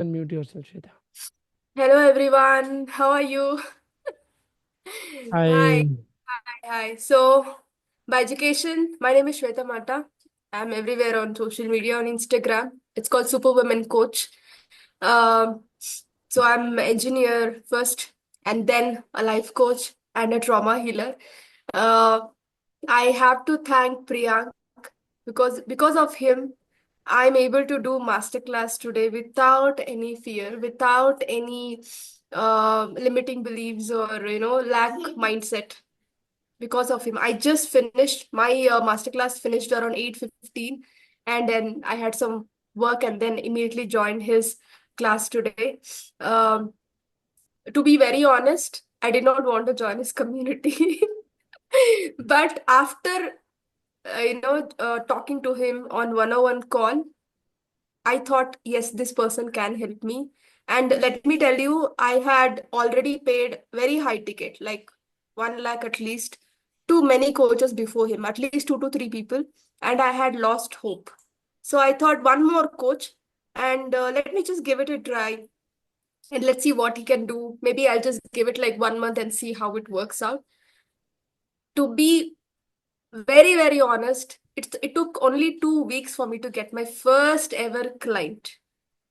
Unmute yourself, Shweta. Hello everyone, how are you? Hi, Hi. hi. So, by education, my name is Shweta Mata. I'm everywhere on social media on Instagram. It's called Superwoman Coach. Um, so I'm an engineer first, and then a life coach and a trauma healer. Uh, I have to thank Priyank because of him, I'm able to do masterclass today without any fear, without any limiting beliefs or lack mindset. Because of him, I just finished my masterclass finished around 8:15, and then I had some work and then immediately joined his class today. Um, to be very honest, I did not want to join his community, but after talking to him on one-on-one call, I thought, yes, this person can help me. And let me tell you, I had already paid very high ticket, like 1 lakh at least, to many coaches before him, at least two to three people, and I had lost hope. So I thought one more coach, and let me just give it a try, and let's see what he can do. Maybe I'll just give it like 1 month and see how it works out. To be very, very honest, it took only 2 weeks for me to get my first ever client.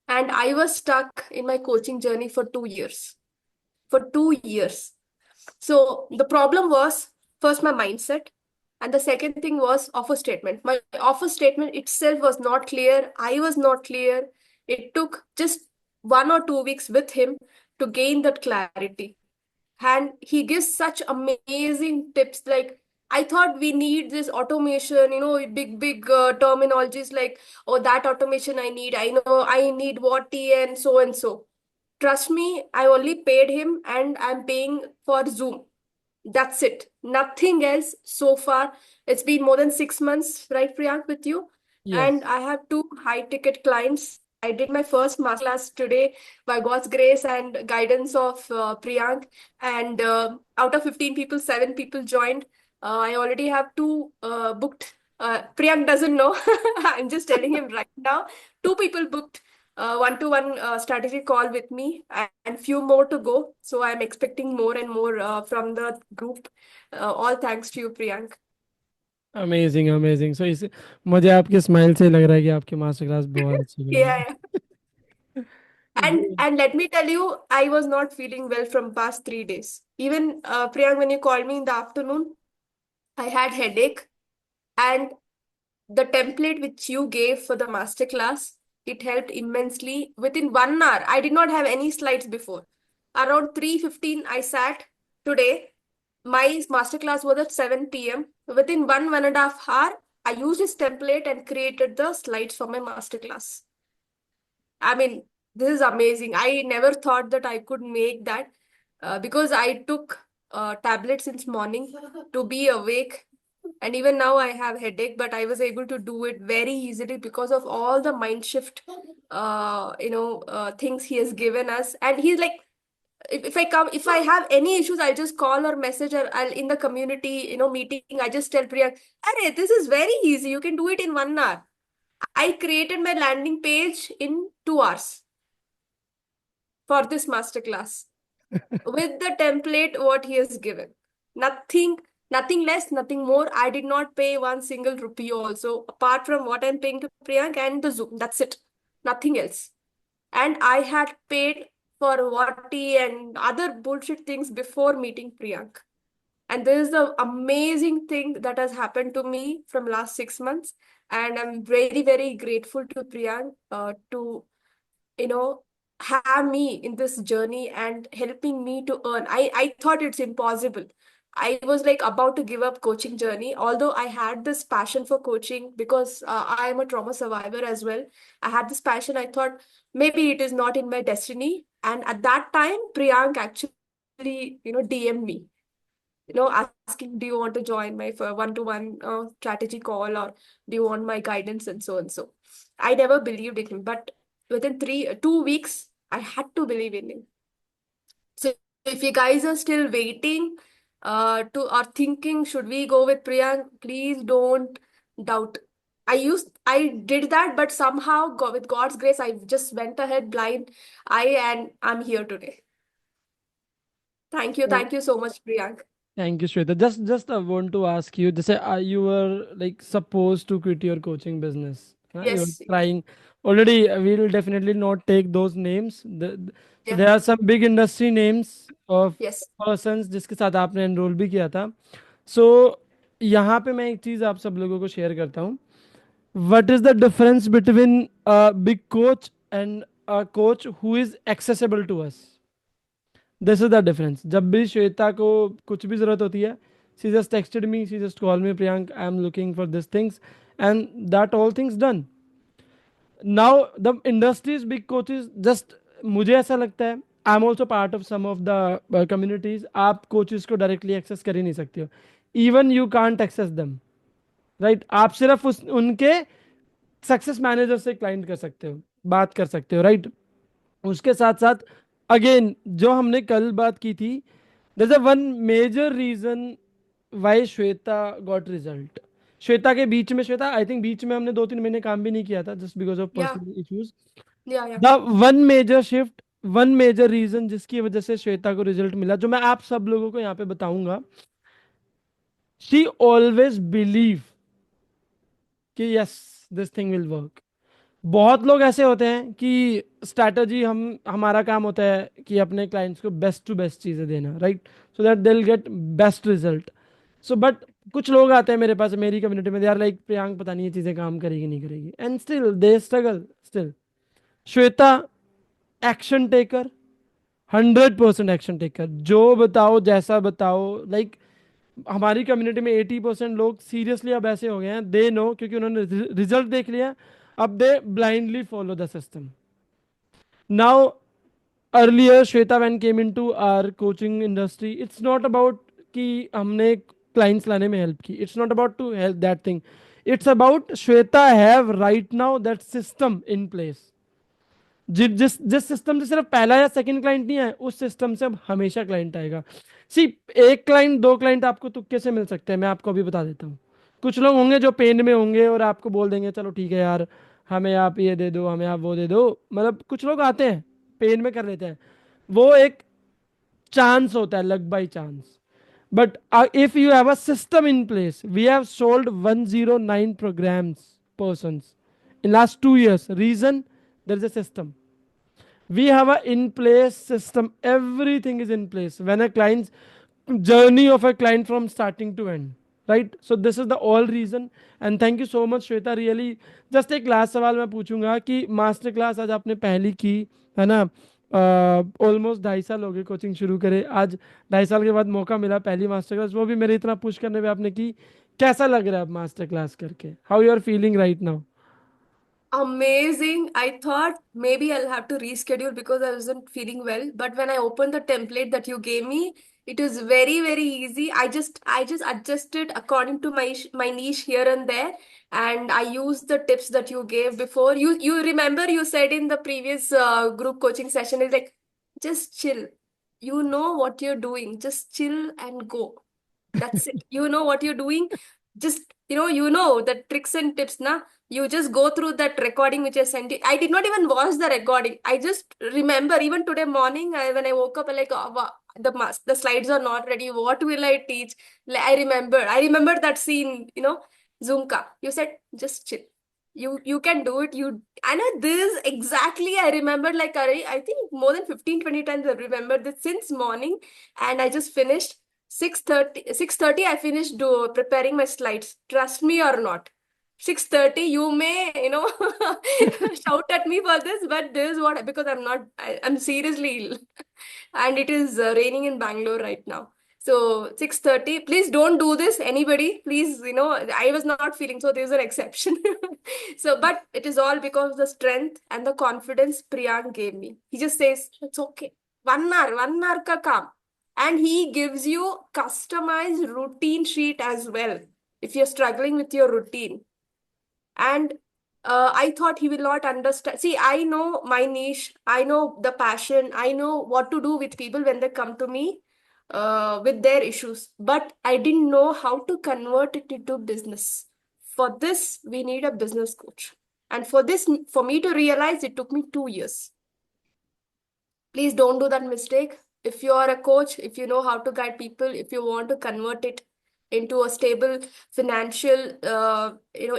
And I was stuck in my coaching journey for 2 years. For 2 years. So the problem was first my mindset. And the second thing was offer statement. My offer statement itself was not clear. I was not clear. It took just 1 or 2 weeks with him to gain that clarity. And he gives such amazing tips. Like, I thought we need this automation, big terminologies like, oh, that automation I know I need what and so and so. Trust me, I only paid him and I'm paying for Zoom. That's it. Nothing else so far. It's been more than 6 months, right, Priyank, with you? And Yes. I have two high ticket clients. I did my first masterclass today by God's grace and guidance of Priyank. And out of 15 people, 7 people joined. I already have two booked. Priyank doesn't know. I'm just telling him right now. Two people booked one-to-one strategy call with me and few more to go. So I'm expecting more and more from the group. All thanks to you, Priyank. Amazing amazing so इस मुझे आपके smile से लग रहा है कि आपकी master class बहुत अच्छी गई Yeah, है yeah. And let me tell you, I was not feeling well from past 3 days. Even Priyank, when you called me in the afternoon, I had headache, and the template which you gave for the masterclass, it helped immensely. Within 1 hour, I did not have any slides before. Around 3:15, I sat today. My masterclass was at 7 p.m. Within 1.5 hour, I used this template and created the slides for my masterclass. I mean, this is amazing. I never thought that I could make that because I took tablets since morning to be awake, and even now I have headache, but I was able to do it very easily because of all the mind shift things he has given us. And he's like, if I have any issues, I'll just call or message, or I'll in the community meeting, I just tell Priya, Arey, this is very easy, you can do it in 1 hour. I created my landing page in 2 hours for this masterclass with the template what he has given. Nothing, nothing less, nothing more. I did not pay one single rupee also, apart from what I'm paying to Priyank and the Zoom. That's it. Nothing else. And I had paid for Wati and other bullshit things before meeting Priyank. And this is the amazing thing that has happened to me from last 6 months. And I'm very, very grateful to Priyank to you know have me in this journey and helping me to earn. I thought it's impossible. I was like about to give up coaching journey, although I had this passion for coaching because I am a trauma survivor as well. I had this passion. I thought maybe it is not in my destiny, and at that time Priyank actually DM me, asking, do you want to join my one-to-one strategy call, or do you want my guidance, and so and so. I never believed in him, but within 2 weeks, I had to believe in him. So if you guys are still waiting to or thinking, should we go with Priyank, please don't doubt. I did that, but somehow, with God's grace, I just went ahead blind. And I'm here today. Thank you so much, Priyank. Thank you, Shweta. Just I want to ask you, just say, you were like supposed to quit your coaching business. You were Yes, trying already. We'll definitely not take those names. So yeah, there are some big industry names of yes. persons जिसके साथ आपने enrol भी किया था. So यहाँ पे मैं एक चीज़ आप सब लोगों को शेयर करता हूँ. What is the difference between a big coach and a coach who is accessible to us? This is the difference. जब भी श्वेता को कुछ भी जरूरत होती है, she just texted me, she just call me, Priyank I am looking for this things, and that all things done. Now the industries big coaches just, मुझे ऐसा लगता है, I am also part of some of the communities, आप coaches को directly access कर ही नहीं सकते हो. Even you can't access them, right. आप सिर्फ उनके सक्सेस मैनेजर से क्लाइंट कर सकते हो, बात कर सकते हो, राइट. उसके साथ साथ अगेन जो हमने कल बात की थी, there's a one major reason why Shweta got result. Shweta के बीच में, श्वेता आई थिंक बीच में हमने 2-3 महीने काम भी नहीं किया था just because of Yeah, personal issues. yeah. The one major shift, one major reason जिसकी वजह से श्वेता को रिजल्ट मिला, जो मैं आप सब लोगों को यहाँ पे बताऊंगा. शी ऑलवेज बिलीव कि yes this thing will work. बहुत लोग ऐसे होते हैं कि स्ट्रैटेजी, हमारा काम होता है कि अपने क्लाइंट्स को बेस्ट टू बेस्ट चीज़ें देना, right, so that they will get best result. So but कुछ लोग आते हैं मेरे पास, मेरी कम्युनिटी में, दे आर लाइक प्रियांक पता नहीं ये चीज़ें काम करेगी नहीं करेगी, and still they struggle still. Shweta action taker, 100% action taker. जो बताओ जैसा बताओ, लाइक हमारी कम्युनिटी में 80% लोग सीरियसली अब ऐसे हो गए हैं, दे नो, क्योंकि उन्होंने रिजल्ट देख लिया, अब they blindly follow the system. Now earlier Shweta when came into our coaching industry, it's not about कि हमने क्लाइंट्स लाने में हेल्प की, it's not about to help that thing, it's about Shweta have right now that system in place. जिस जिस system से सिर्फ पहला या सेकंड क्लाइंट नहीं आए, उस सिस्टम से अब हमेशा क्लाइंट आएगा. सी, एक क्लाइंट, दो क्लाइंट आपको तुक्के से मिल सकते हैं, मैं आपको अभी बता देता हूँ. कुछ लोग होंगे जो पेन में होंगे और आपको बोल देंगे चलो ठीक है यार, हमें आप ये दे दो, हमें आप वो दे दो. मतलब कुछ लोग आते हैं पेन में कर लेते हैं, वो एक चांस होता है, luck by chance. But if you have a system in place, we have sold 109 programs persons in last 2 years. Reason, there is a system. We have a in place system, everything is in place when a client's journey of a client from starting to end, right? So this is the all reason. And thank you so much Shweta, really. Just एक last सवाल मैं पूछूंगा कि master class आज आपने पहली की, है ना, ऑलमोस्ट 2.5 साल हो गए कोचिंग शुरू करे, आज 2.5 साल के बाद मौका मिला पहली मास्टर क्लास, वो भी मेरे इतना पुश करने पे आपने की. कैसा लग रहा है अब मास्टर क्लास करके, how you are feeling right now? Amazing. I thought maybe I'll have to reschedule because I wasn't feeling well. But when I opened the template that you gave me, it was very, very easy. I just adjusted according to my niche here and there. And I used the tips that you gave before. You remember you said in the previous group coaching session, is like, just chill. You know what you're doing. Just chill and go. That's it. You know what you're doing. Just, the tricks and tips, na. You just go through that recording which I sent you. I did not even watch the recording. I just remember even today morning when I woke up, I'm like, oh, wow, the slides are not ready. What will I teach? Like, I remember that scene, Zoomka. You said just chill. You can do it. I know this exactly. I remember like I think more than 15-20 times I remember this since morning, and I just finished 6:30. I finished preparing my slides. Trust me or not. 6:30, you may, shout at me for this, but this is what, because I'm seriously ill. And it is raining in Bangalore right now. So 6:30, please don't do this, anybody. Please, I was not feeling, so there's an exception. So, but it is all because of the strength and the confidence Priyank gave me. He just says, it's okay. 1 hour ka kaam. And he gives you customized routine sheet as well. If you're struggling with your routine. And I thought he will not understand. See, I know my niche, I know the passion, I know what to do with people when they come to me with their issues, but I didn't know how to convert it into business for this, we need a business coach. And for this, for me to realize, it took me 2 years. Please don't do that mistake. If you are a coach, if you know how to guide people, if you want to convert it into a stable financial,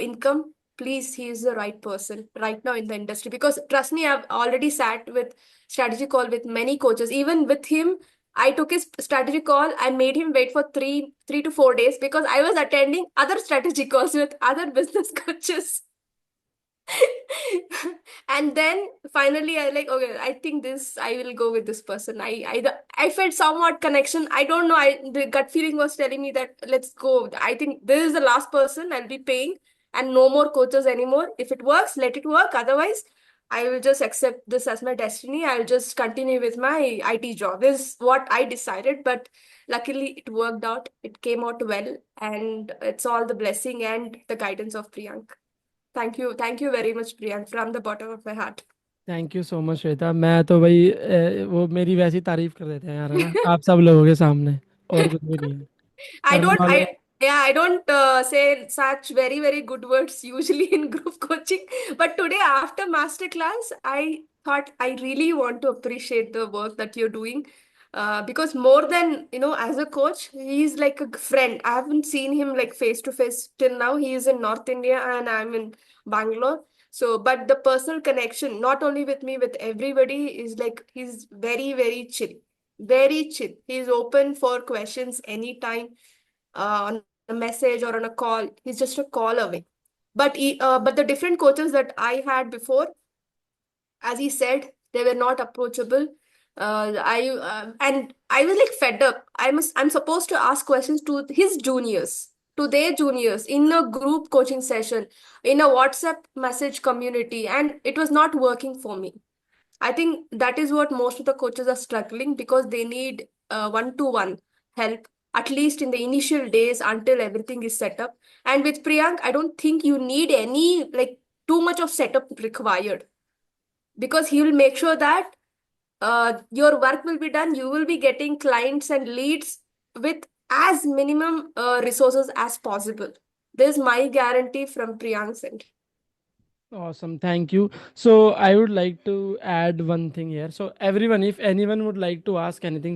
income, please, he is the right person right now in the industry. Because trust me, I've already sat with strategy call with many coaches. Even with him, I took his strategy call. I made him wait for three to 4 days because I was attending other strategy calls with other business coaches. And then finally I like, okay, I think this, I will go with this person. I felt somewhat connection. I don't know, the gut feeling was telling me that let's go. I think this is the last person I'll be paying, and no more coaches anymore. If it works, let it work. Otherwise, I will just accept this as my destiny. I'll just continue with my IT job. This is what I decided. But luckily it worked out. It came out well, and it's all the blessing and the guidance of Priyank. Thank you very much, Priyank, from the bottom of my heart. Thank you so much Shweta. मैं तो भाई वो मेरी वैसी तारीफ कर देते हैं यार, है ना, आप सब लोगों के सामने। और कुछ भी नहीं है I करने don't, वाले। I don't say such very, very good words usually in group coaching. But today, after masterclass, I thought I really want to appreciate the work that you're doing. Because more than, as a coach, he's like a friend. I haven't seen him like face to face till now. He is in North India and I'm in Bangalore. So, but the personal connection, not only with me, with everybody, is like he's very, very chill. Very chill. He's open for questions anytime, on a message or on a call. He's just a call away. But the different coaches that I had before, as he said, they were not approachable. And I was like fed up. I'm supposed to ask questions to his juniors, to their juniors in a group coaching session, in a WhatsApp message community, and it was not working for me. I think that is what most of the coaches are struggling, because they need one-to-one help, at least in the initial days until everything is set up. And with Priyank, I don't think you need any like too much of setup required, because he will make sure that your work will be done. You will be getting clients and leads with as minimum resources as possible. This is my guarantee from Priyank's end. Awesome, thank you. So I would like to add one thing here. So everyone, if anyone would like to ask anything